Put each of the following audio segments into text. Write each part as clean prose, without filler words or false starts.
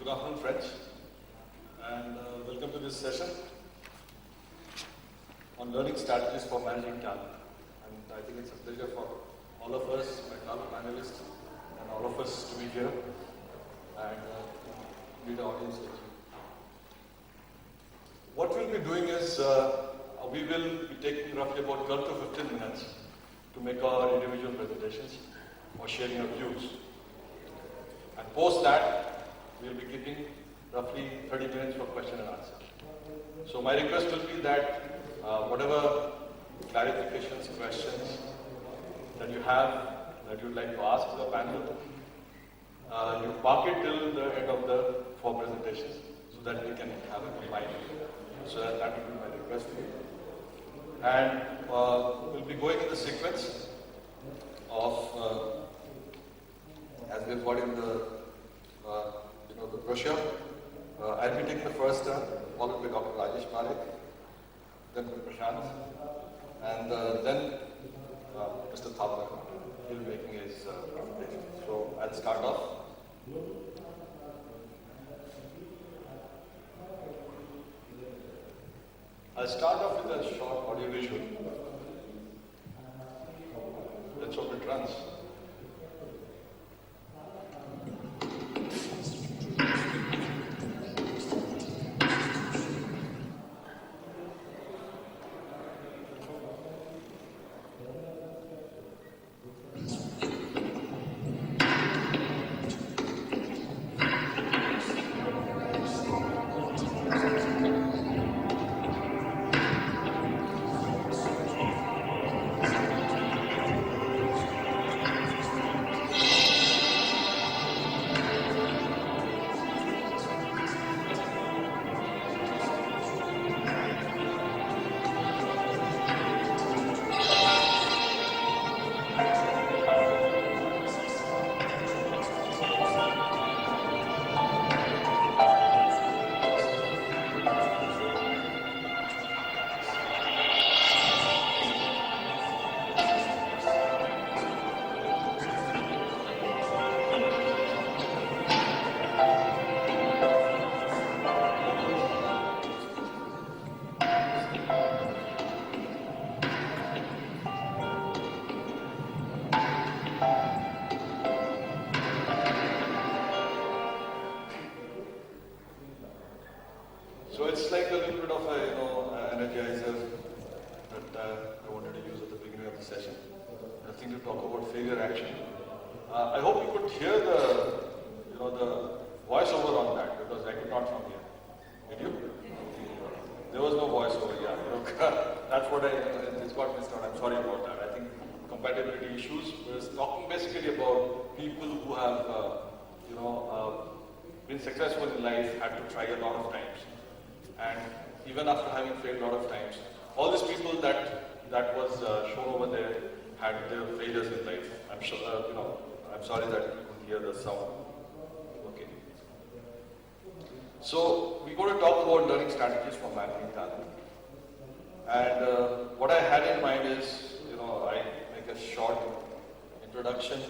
Good afternoon, friends, and welcome to this session on learning strategies for managing talent. And I think it's a pleasure for all of us, my fellow panelists, and all of us to be here and meet the audience with you. What we'll be doing is we will be taking roughly about 12 to 15 minutes to make our individual presentations or sharing our views. And post that, we'll be keeping roughly 30 minutes for question and answer. So my request will be that whatever clarifications, questions that you have, that you'd like to ask the panel, you park it till the end of the 4 presentations so that we can have a combined. So that will be my request to you. And we'll be going in the sequence of, as we've got in the the brochure. I'll be taking the first turn, followed by Dr. Rajesh Parekh, then Prashant, and then Mr. Thapar. He'll be making his presentation. So I'll start off. I'll start off with a short audio visual. Let's hope it runs. So it's like a little bit of a energizer that I wanted to use at the beginning of the session. Nothing to talk about failure action. I hope you could hear the voiceover on that because I could not from here. Did you? There was no voiceover. Yeah, that's what it's got missed out. I'm sorry about that. I think compatibility issues. We're talking basically about people who have been successful in life, had to try a lot of times. And even after having failed a lot of times, all these people that was shown over there had their failures in life. I'm sure, I'm sorry that you couldn't hear the sound. Okay. So we're going to talk about learning strategies for managing talent. And what I had in mind is, I make a short introduction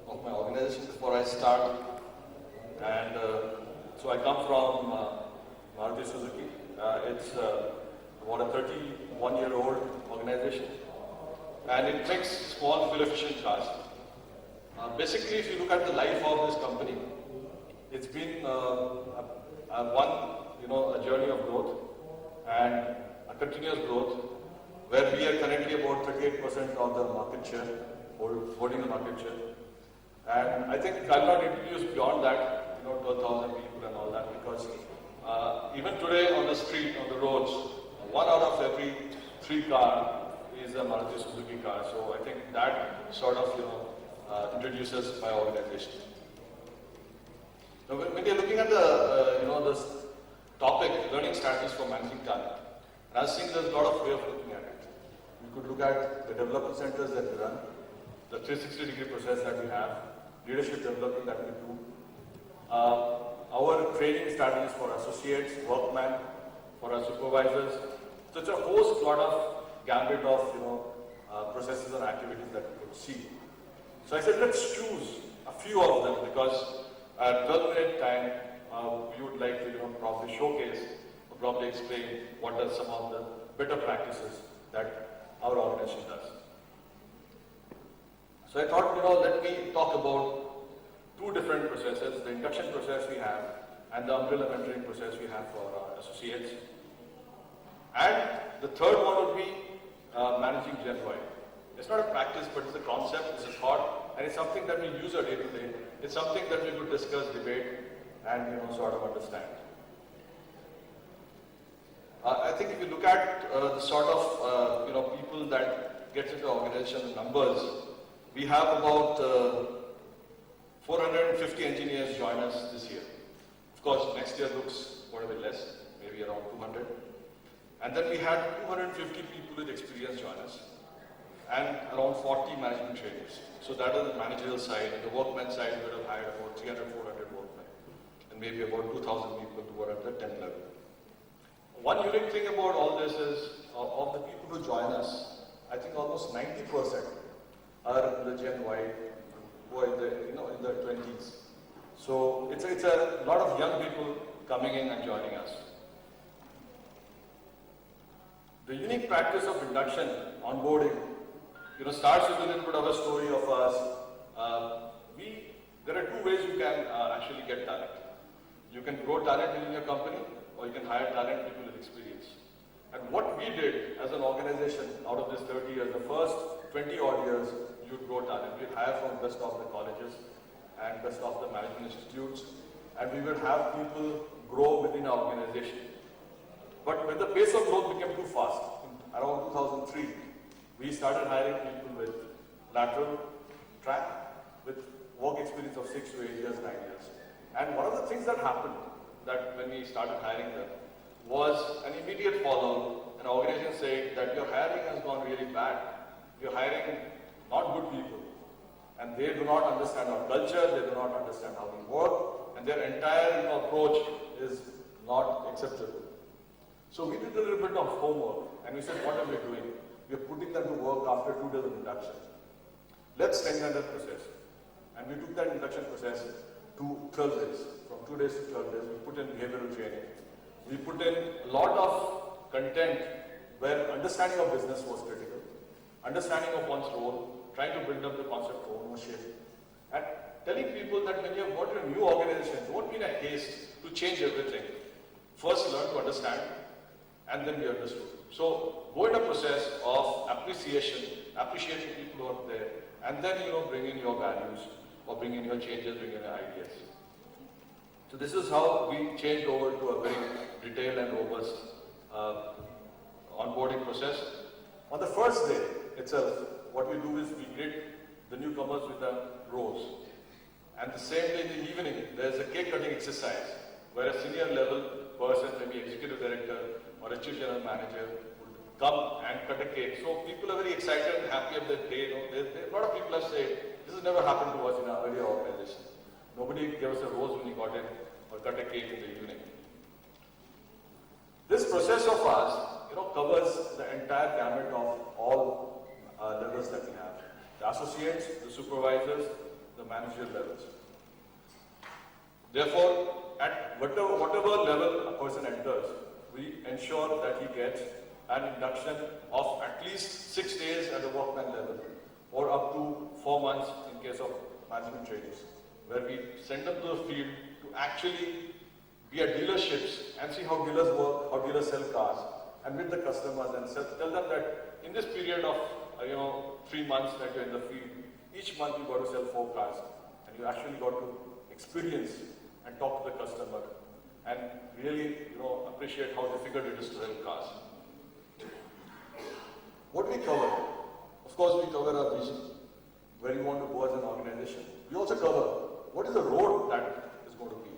of my organization before I start. And so I come from Maruti Suzuki. It's about a 31-year-old organization, and it makes small fuel-efficient cars. Basically, if you look at the life of this company, it's been a journey of growth and a continuous growth, where we are currently about 38% of the market share, holding the market share. And I think I'll not introduce beyond that, 12,000 people and all that, because even today on the street, on the roads, 1 out of every 3 car is a Maruti Suzuki car. So I think that sort of, introduces my organization. Now, when you're looking at this topic, learning strategies for managing talent, and I was seeing there's a lot of way of looking at it. We could look at the development centers that we run, the 360-degree process that we have, leadership development that we do, our training strategies for associates, workmen, for our supervisors. So it's a host lot of gambit of processes and activities that we could see. So I said let's choose a few of them because at 12-minute time we would like to probably showcase or probably explain what are some of the better practices that our organization does. So I thought, let me talk about two different processes, the induction process we have and the umbrella mentoring process we have for our associates. And the third one would be managing Gen Y. It's not a practice, but it's a concept, it's a thought, and it's something that we use our day to day. It's something that we could discuss, debate, and sort of understand. I think if you look at the sort of people that get into the organization, the numbers, we have about 450 engineers join us this year. Of course, next year looks quite a bit less, maybe around 200. And then we had 250 people with experience join us, and around 40 management trainers. So that is the managerial side, and the workman side we would have hired about 300, 400 workmen, and maybe about 2,000 people who are at the 10 level. One unique thing about all this is, of the people who join us, I think almost 90% are the Gen Y, who are in their 20s. So it's a lot of young people coming in and joining us. The unique practice of induction, onboarding, starts with a little bit of a story of us. There are two ways you can actually get talent. You can grow talent within your company, or you can hire talent people with experience. And what we did as an organization out of this 30 years, the first 20 odd years, you'd grow talent. We'd hire from best of the colleges and best of the management institutes, and we would have people grow within our organization. But when the pace of growth became too fast, around 2003, we started hiring people with lateral track, with work experience of 6 to 8 years, 9 years. And one of the things that happened, that when we started hiring them, was an immediate follow. An organization said that your hiring has gone really bad. You're hiring not good people. And they do not understand our culture, they do not understand how we work, and their entire approach is not acceptable. So we did a little bit of homework, and we said, what are we doing? We are putting them to work after 2 days of induction. Let's strengthen that process. And we took that induction process to 12 days. From 2 days to 12 days, we put in behavioral training. We put in a lot of content where understanding of business was critical, understanding of one's role, trying to build up the concept of ownership, and telling people that when you have got a new organization, don't be in a haste to change everything. First learn to understand, and then be understood. So go in a process of appreciating people who are there, and then bring in your values, or bring in your changes, bring in your ideas. So this is how we changed over to a very detailed and robust onboarding process. On the first day itself, what we do is we greet the newcomers with a rose. And the same day in the evening, there's a cake cutting exercise where a senior level person, maybe executive director or a chief general manager, would come and cut a cake. So people are very excited and happy of that day. A lot of people have said, this has never happened to us in our earlier organization. Nobody gave us a rose when we got in or cut a cake in the evening. This process of ours, covers the entire gamut of all levels that we have. The associates, the supervisors, the managerial levels. Therefore, at whatever level a person enters, we ensure that he gets an induction of at least 6 days at the workman level, or up to 4 months in case of management trainings, where we send them to the field to actually be at dealerships and see how dealers work, how dealers sell cars, and meet the customers and tell them that in this period of 3 months that you're in the field, each month you got to sell 4 cars, and you actually got to experience and talk to the customer and really appreciate how difficult it is to sell cars. What do we cover? Of course, we cover our vision, where you want to go as an organization. We also cover what is the road that is going to be.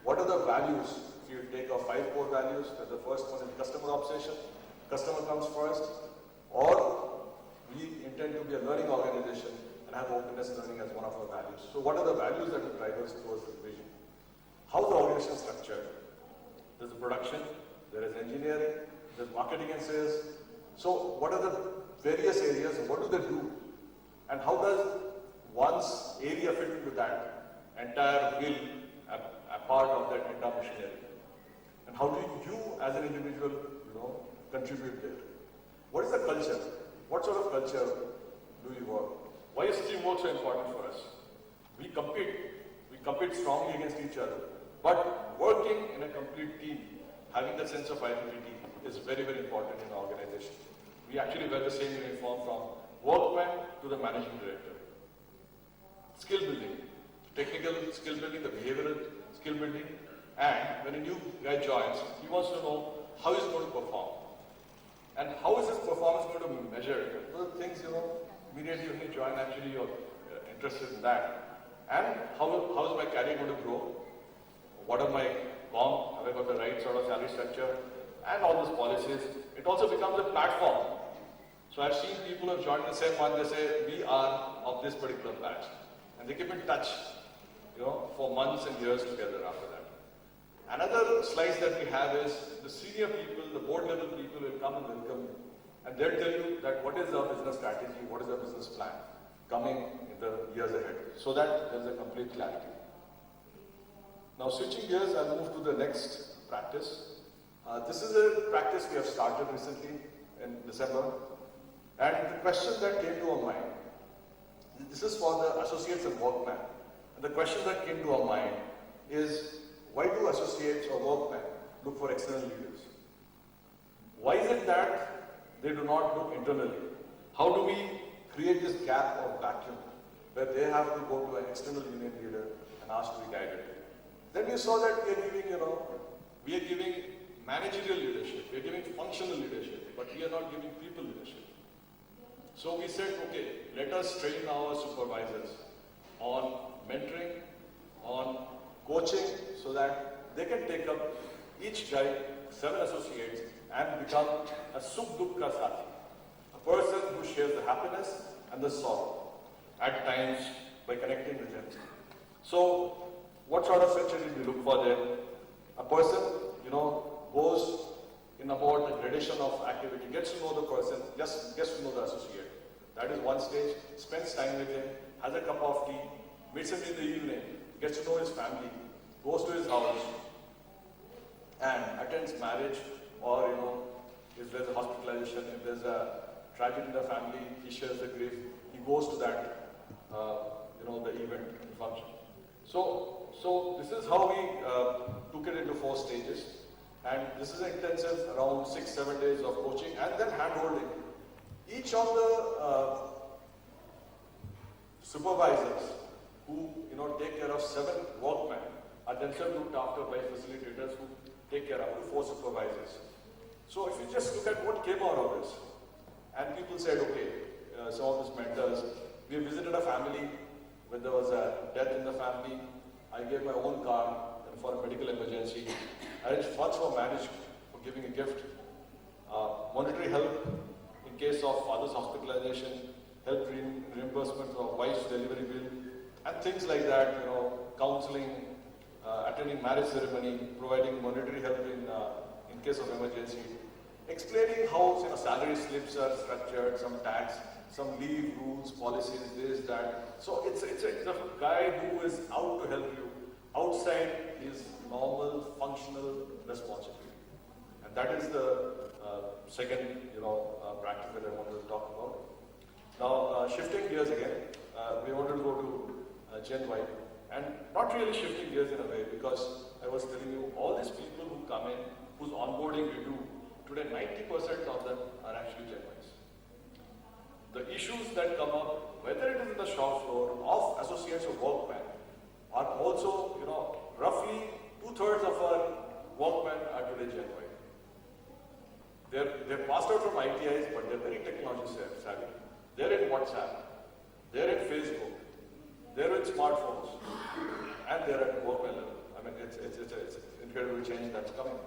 What are the values? If you take our 5 core values, the first one is customer obsession. Customer comes first. Or we intend to be a learning organization and have openness learning as one of our values. So what are the values that will drive us towards the vision? How is the organization structured? There's the production, there is engineering, there's marketing and sales. So what are the various areas and what do they do? And how does one's area fit into that entire wheel part of that entire machinery. And how do you as an individual, contribute there? What is the culture? What sort of culture do you work? Why is teamwork so important for us? We compete strongly against each other, but working in a complete team, having that sense of identity is very, very important in our organization. We actually wear the same uniform from workman to the managing director. Skill building, technical skill building, the behavioral skill building, and when a new guy joins, he wants to know how he's going to perform. And how is his performance going to be measured? Those are things, immediately when you join, actually you're interested in that. And how is my career going to grow? What are my comp? Have I got the right sort of salary structure? And all those policies. It also becomes a platform. So I've seen people who have joined the same one, they say, we are of this particular batch. And they keep in touch, for months and years together after that. Another slice that we have is the senior people, the board level people will come and welcome you. And they'll tell you that what is our business strategy, what is our business plan coming in the years ahead. So that there's a complete clarity. Now switching gears, I'll move to the next practice. This is a practice we have started recently in December. And the question that came to our mind, this is for the associates and workmen. And the question that came to our mind is, why do associates or workmen look for external leaders? Why is it that they do not look internally? How do we create this gap or vacuum where they have to go to an external union leader and ask to be guided? Then we saw that we are giving managerial leadership, we are giving functional leadership, but we are not giving people leadership. So we said, okay, let us train our supervisors on mentoring, on coaching, so that they can take up each guy, 7 associates, and become a Sukh Dukh Ka Sathi, a person who shares the happiness and the sorrow, at times by connecting with them. So, what sort of structure did we look for there? A person, goes in about the gradation of activity, gets to know the person, just gets to know the associate. That is one stage, spends time with him, has a cup of tea, meets him in the evening, gets to know his family, goes to his house, and attends marriage, or if there's a hospitalization, if there's a tragedy in the family, he shares the grief, he goes to that, the event and function. So this is how we took it into 4 stages, and this is intensive, around 6-7 days of coaching and then hand-holding. Each of the supervisors who take care of 7 workmen are themselves looked after by facilitators who take care of 4 supervisors. So if you just look at what came out of this, and people said, okay, some of these mentors, we visited a family when there was a death in the family. I gave my own car for a medical emergency. I arranged funds for marriage, for giving a gift, monetary help in case of father's hospitalization, help reimbursement for wife's delivery bill, and things like that, counseling, attending marriage ceremony, providing monetary help in case of emergency, explaining how salary slips are structured, some tax, some leave rules, policies, this, that. So it's a guy who is out to help you outside his normal functional responsibility. And that is the second practice that I wanted to talk about. Now shifting gears again, we wanted to go to Gen Y, and not really shifting gears in a way, because I was telling you all these people who come in, whose onboarding we do, today 90% of them are actually Gen Ys. The issues that come up, whether it is in the shop floor of associates or workmen, are also, roughly 2/3 of our workmen are today Gen Y. They're passed out from ITIs, but they're very technology savvy. They're in WhatsApp, they're in Facebook, they're in smartphones, and they're at workman level. I mean, it's an incredible change that's coming.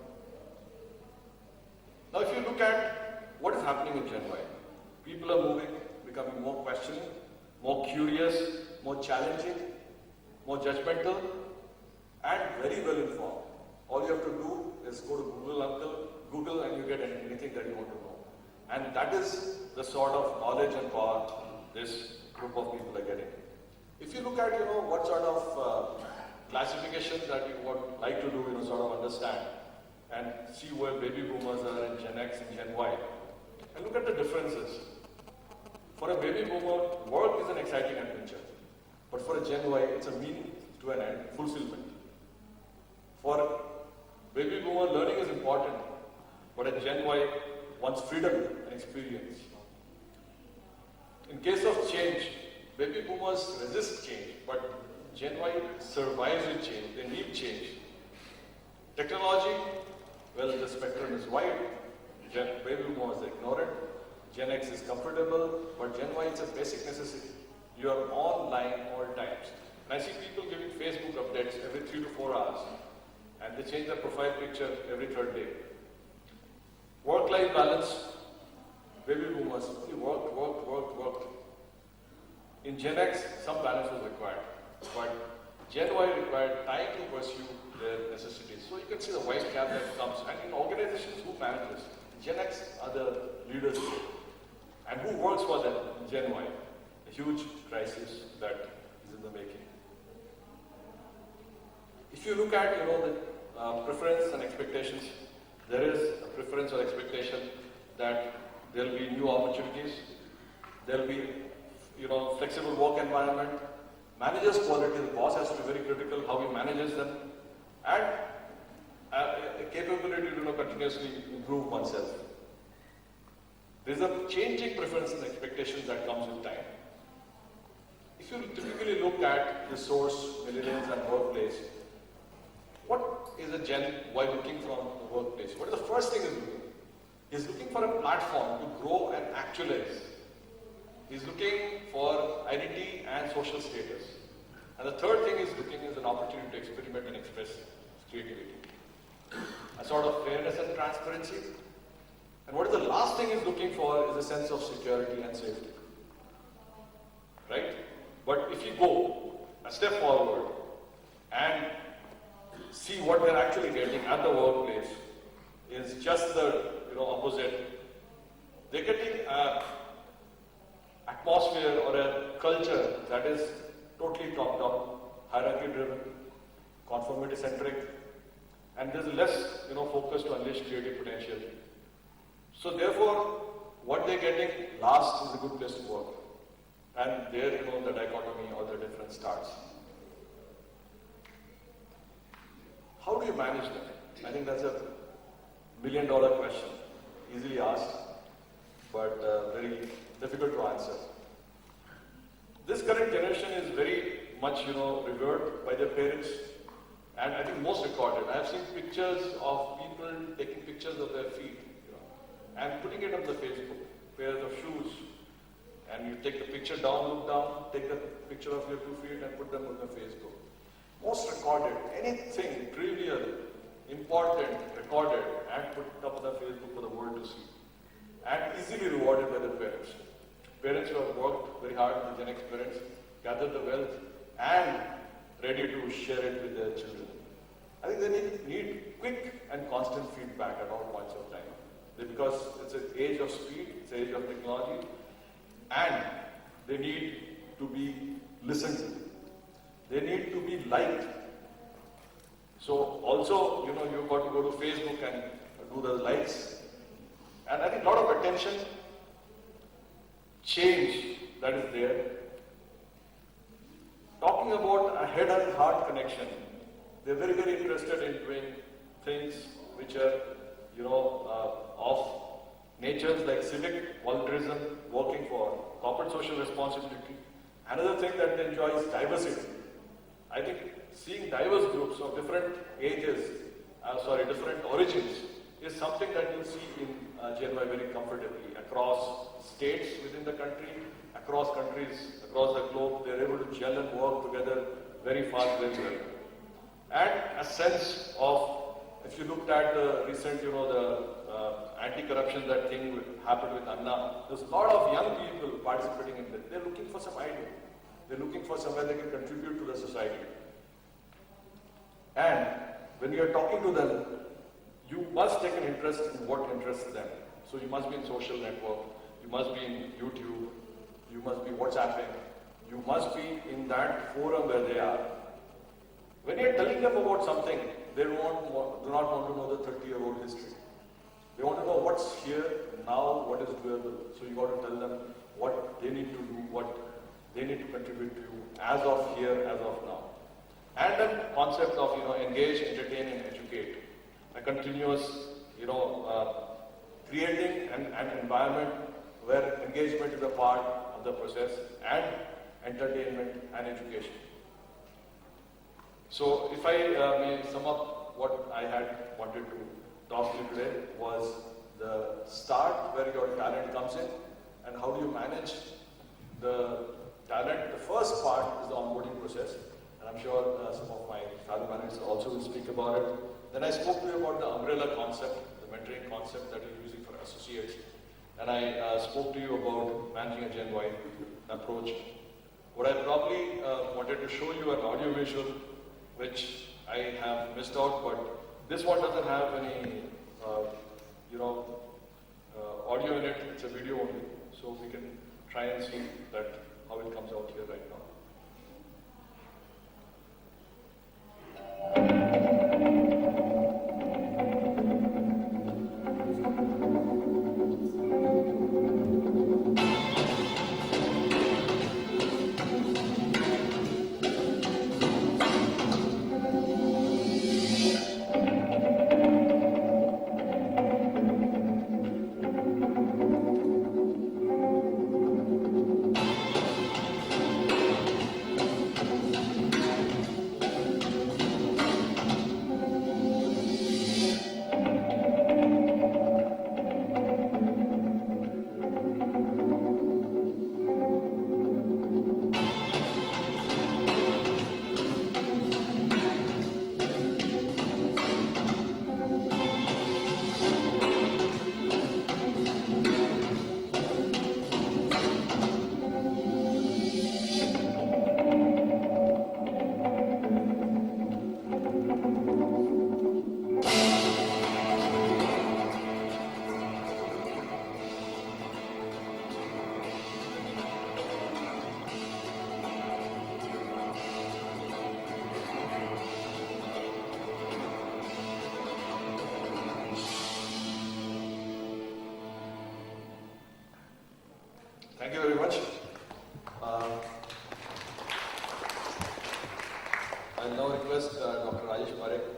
Now, if you look at what is happening in Gen Y, people are moving, becoming more questioning, more curious, more challenging, more judgmental, and very well informed. All you have to do is go to Google, and you get anything that you want to know. And that is the sort of knowledge and power this group of people are getting. If you look at, what sort of classifications that you would like to do, sort of understand and see where baby boomers are in Gen X and Gen Y. And look at the differences. For a baby boomer, work is an exciting adventure. But for a Gen Y, it's a means to an end, fulfillment. For baby boomer, learning is important. But a Gen Y wants freedom and experience. In case of change, baby boomers resist change, but Gen Y survives with change. They need change. Technology, well, the spectrum is wide. Baby boomers ignore it. Gen X is comfortable, but Gen Y is a basic necessity. You are online all times. And I see people giving Facebook updates every 3 to 4 hours, and they change their profile picture every third day. Work-life balance, baby boomers, work. In Gen X, some balance was required, but Gen Y required time to pursue their necessities. So you can see the white cap that comes, and in organizations, who manages? Gen X are the leaders here. And who works for them? Gen Y. A huge crisis that is in the making. If you look at, the preference and expectations, there is a preference or expectation that there will be new opportunities, there will be, flexible work environment, managers' quality, the boss has to be very critical how he manages them, and a capability to continuously improve oneself. There's a changing preference and expectations that comes with time. If you typically look at the source, millennials and workplace, what is a Gen Y looking from the workplace? What is the first thing he's looking? He's looking for a platform to grow and actualize. He's looking for identity and social status. And the third thing he's looking is an opportunity to experiment and express creativity. A sort of fairness and transparency. And what is the last thing he's looking for is a sense of security and safety. Right? But if you go a step forward and see what they're actually getting at the workplace is just the opposite. They're getting an atmosphere or a culture that is totally top-down, hierarchy-driven, conformity-centric, and there's less focus to unleash creative potential. So therefore, what they're getting last is a good place to work. And there, the dichotomy or the difference starts. How do you manage that? I think that's a million-dollar question, easily asked, but very difficult to answer. This current generation is very much, revered by their parents, and I think most recorded. I have seen pictures of people taking pictures of their feet, and putting it on the Facebook, pairs of shoes, and you take the picture down, look down, take the picture of your 2 feet and put them on the Facebook. Most recorded, anything trivial, important, recorded, and put up on the Facebook for the world to see. And easily rewarded by the parents. Parents who have worked very hard, the Gen X parents, gathered the wealth, and ready to share it with their children. I think they need quick and constant feedback at all points of time. Because it's an age of speed, it's an age of technology, and they need to be listened to. They need to be liked. So also, you've got to go to Facebook and do the likes. And I think a lot of attention, change that is there. Talking about a head and heart connection, they're very, very interested in doing things which are, of natures like civic volunteerism, working for corporate social responsibility. Another thing that they enjoy is diversity. I think seeing diverse groups of different ages, different origins, is something that you see in Gen Y very comfortably across states within the country, across countries, across the globe. They're able to gel and work together very fast, very well. And a sense of, if you looked at the recent, the anti-corruption, that thing happened with Anna, there's a lot of young people participating in it. They're looking for some idea. They're looking for somewhere they can contribute to the society. And when you're talking to them, you must take an interest in what interests them. So you must be in social network, you must be in YouTube, you must be WhatsApping, you must be in that forum where they are. When you're telling them about something, they do not want to know the 30-year-old history. They want to know what's here now, what is doable. So you got to tell them what they need to do, what they need to contribute to you as of here, as of now. And the concept of engage, entertain, and educate. A continuous creating an environment where engagement is a part of the process and entertainment and education. So if I may sum up what I had wanted to talk to you today was the start where your talent comes in and how do you manage the talent. The first part is the onboarding process, and I'm sure some of my fellow managers also will speak about it. Then I spoke to you about the umbrella concept, the mentoring concept that you're using for associates. And I spoke to you about managing a Gen Y approach. What I probably wanted to show you an audio visual, which I have missed out, but this one doesn't have any, audio in it. It's a video only, so we can try and see that how it comes out here right now. Thank you very much. I'll now request Dr. Rajesh Parekh